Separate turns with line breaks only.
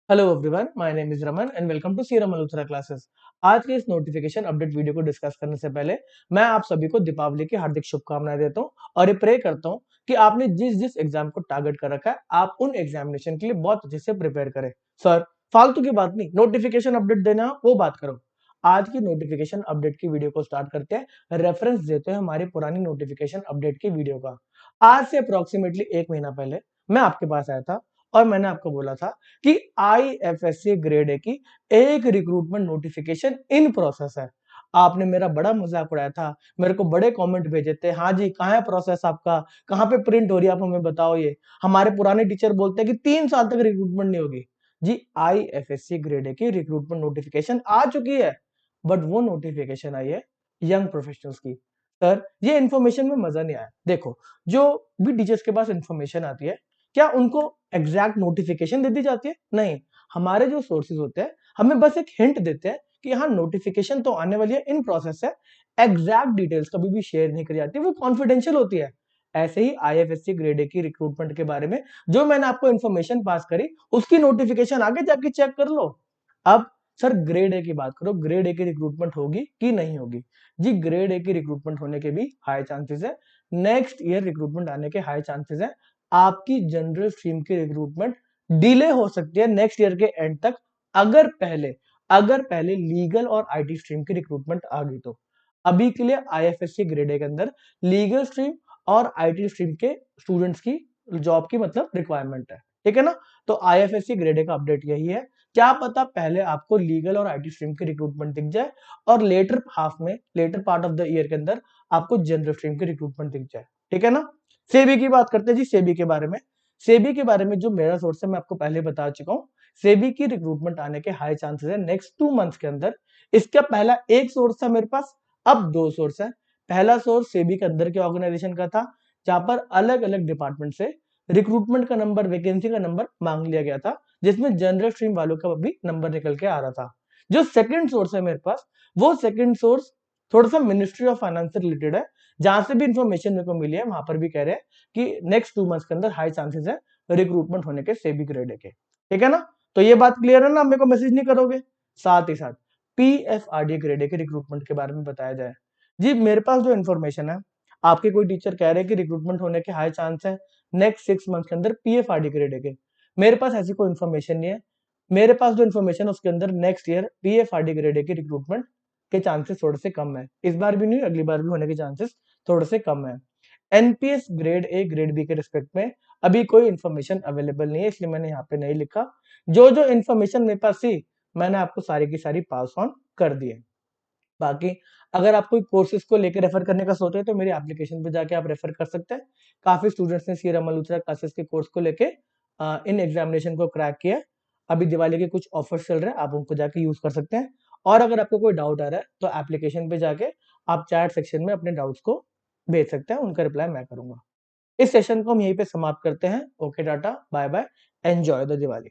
Hello everyone, my name is Raman and welcome to सीरम Malhotra classes. आज के इस नोटिफिकेशन अपडेट वीडियो को डिस्कस करने से पहले मैं आप सभी को दीपावली की हार्दिक शुभकामनाएं देता हूं और ये प्रे करता हूं कि आपने जिस जिस एग्जाम को टारगेट कर रखा है आप उन एग्जामिनेशन के लिए बहुत अच्छे से प्रिपेयर करें। सर, फालतू की बात नहीं, नोटिफिकेशन अपडेट देना वो बात करो। आज की नोटिफिकेशन अपडेट की वीडियो को स्टार्ट करते हैं। रेफरेंस देते हैं हमारी पुरानी नोटिफिकेशन अपडेट की वीडियो का। आज से अप्रोक्सीमेटली 1 महीना पहले मैं आपके पास आया था और मैंने आपको बोला था कि आईएफएससी ग्रेड ए की एक रिक्रूटमेंट नोटिफिकेशन इन प्रोसेस है। आपने मेरा बड़ा मजाक उड़ाया था, मेरे को बड़े कमेंट भेजे थे, हाँ जी कहाँ है प्रोसेस आपका, कहाँ पे प्रिंट हो रही है, आप हमें बताओ। ये हमारे पुराने टीचर बोलते हैं कि 3 साल तक रिक्रूटमेंट नहीं होगी। जी, आईएफएससी ग्रेड ए की रिक्रूटमेंट नोटिफिकेशन आ चुकी है, बट वो नोटिफिकेशन आई है यंग प्रोफेशनल्स की। सर, ये इन्फॉर्मेशन में मजा नहीं आया। देखो, जो भी टीचर्स के पास इन्फॉर्मेशन आती है, क्या उनको एग्जैक्ट नोटिफिकेशन दे दी जाती है? नहीं। हमारे जो सोर्सेज होते हैं हमें बस एक हिंट देते हैं कि हाँ नोटिफिकेशन तो आने वाली है, इन प्रोसेस है। एग्जैक्ट डिटेल्स कभी भी शेयर नहीं करी जाती, वो कॉन्फिडेंशियल होती है। ऐसे ही आईएफएससी ग्रेड ए की रिक्रूटमेंट के बारे में जो मैंने आपको इन्फॉर्मेशन पास करी, उसकी नोटिफिकेशन आगे जाके चेक कर लो। अब सर, ग्रेड ए की बात करो, ग्रेड ए की रिक्रूटमेंट होगी कि नहीं होगी? जी, ग्रेड ए की रिक्रूटमेंट होने के भी हाई चांसेस है। नेक्स्ट ईयर रिक्रूटमेंट आने के हाई चांसेस है। आपकी जनरल स्ट्रीम की रिक्रूटमेंट डिले हो सकती है नेक्स्ट ईयर के एंड तक, अगर पहले अगर पहले लीगल और आईटी स्ट्रीम की रिक्रूटमेंट आ गई तो। अभी के लिए आईएफएससी ग्रेड ए के अंदर लीगल स्ट्रीम और आईटी स्ट्रीम के स्टूडेंट्स की जॉब की मतलब रिक्वायरमेंट है, ठीक है ना? तो आईएफएससी ग्रेड ए का अपडेट यही है। क्या पता पहले आपको लीगल और आईटी स्ट्रीम की रिक्रूटमेंट दिख जाए और latter part of the year के अंदर आपको जनरल स्ट्रीम की रिक्रूटमेंट दिख जाए, ठीक है ना? सेबी की बात करते हैं जी। सेबी के बारे में, जो मेरा सोर्स है मैं आपको पहले बता चुका हूँ। सेबी की रिक्रूटमेंट आने के हाई चांसेस है नेक्स्ट 2 मंथ्स के अंदर। इसका पहला एक सोर्स था मेरे पास, अब 2 सोर्स है। पहला सोर्स सेबी के अंदर के ऑर्गेनाइजेशन का था, जहां पर अलग अलग डिपार्टमेंट से रिक्रूटमेंट का नंबर, वैकेंसी का नंबर मांग लिया गया था, जिसमें जनरल स्ट्रीम वालों का भी नंबर निकल के आ रहा था। जो सेकंड सोर्स है मेरे पास, वो सेकंड सोर्स थोड़ा सा मिनिस्ट्री ऑफ फाइनेंस से रिलेटेड है। जहां से भी इंफॉर्मेशन मेरे को मिली है, वहां पर भी कह रहे हैं कि नेक्स्ट 2 मंथ्स के अंदर हाई चांसेस है रिक्रूटमेंट होने के सेबी ग्रेड ए के, ठीक है ना? तो ये बात क्लियर है ना? मेरे को मैसेज नहीं करोगे? साथ ही साथ पीएफआरडी ग्रेड ए के रिक्रूटमेंट के बारे में बताया जाए। जी, मेरे पास जो इन्फॉर्मेशन है, आपके कोई टीचर कह रहे हैं कि रिक्रूटमेंट होने के हाई चांस है नेक्स्ट 6 मंथ के अंदर पीएफआरडी ग्रेड ए के। मेरे पास ऐसी कोई इन्फॉर्मेशन नहीं है। मेरे पास जो इन्फॉर्मेशन है उसके अंदर नेक्स्ट ईयर पीएफआरडी ग्रेड ए की रिक्रूटमेंट के चांसेस थोड़े से कम है। इस बार भी नहीं, अगली बार भी होने के चांसेस थोड़े से कम है। NPS grade A grade B के रिस्पेक्ट में अभी कोई इन्फॉर्मेशन अवेलेबल नहीं है, इसलिए मैंने यहाँ पे नहीं लिखा। जो जो इन्फॉर्मेशन मेरे पास थी मैंने आपको सारी की सारी पास ऑन कर दी है। बाकी अगर आप कोई कोर्सेज को लेकर रेफर करने का सोच रहे हैं तो मेरी एप्लीकेशन पे जाके आप रेफर कर सकते हैं। काफी स्टूडेंट्स ने सीरम मल्होत्रा क्लासेस के कोर्स को लेके इन एग्जामिनेशन को क्रैक किया है। अभी दिवाली के कुछ ऑफर्स चल रहे हैं, आप उनको जाके यूज कर सकते हैं। और अगर आपको कोई डाउट आ रहा है तो एप्लीकेशन पे जाके आप चैट सेक्शन में अपने डाउट्स को भेज सकते हैं, उनका रिप्लाई मैं करूंगा। इस सेशन को हम यहीं पे समाप्त करते हैं। Okay, tata, bye bye, enjoy the Diwali.